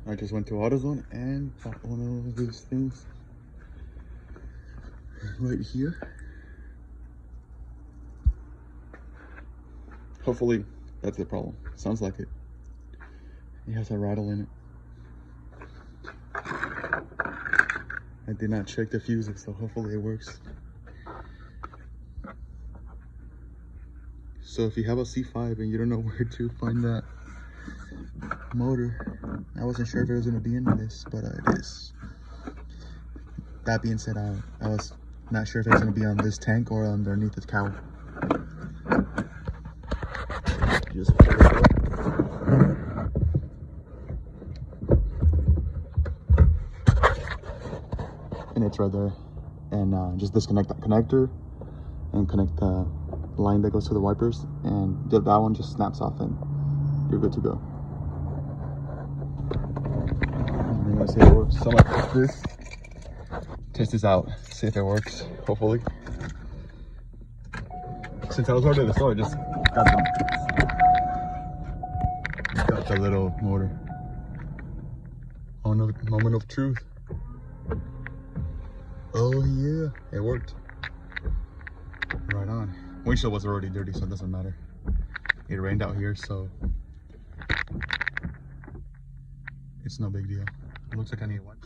I just went to AutoZone and bought one of these things right here. Hopefully that's the problem. Sounds like it. It has a rattle in it. I did not check the fuses, so hopefully it works. So if you have a C5 and you don't know where to find that motor, I wasn't sure if it was going to be in this, but it is. That being said, I was not sure if it was going to be on this tank or underneath the cowl. Just pull it up. And it's right there. And just disconnect that connector and connect the line that goes to the wipers, and that one just snaps off and you're good to go. I'm gonna see if it works. So I'm gonna test this. Test this out. See if it works. Hopefully. Since I was already at the store, I just got the little motor. Oh no, moment of truth. Oh yeah, it worked. Right on. Windshield was already dirty, so it doesn't matter. It rained out here, so it's no big deal. It looks like I need one.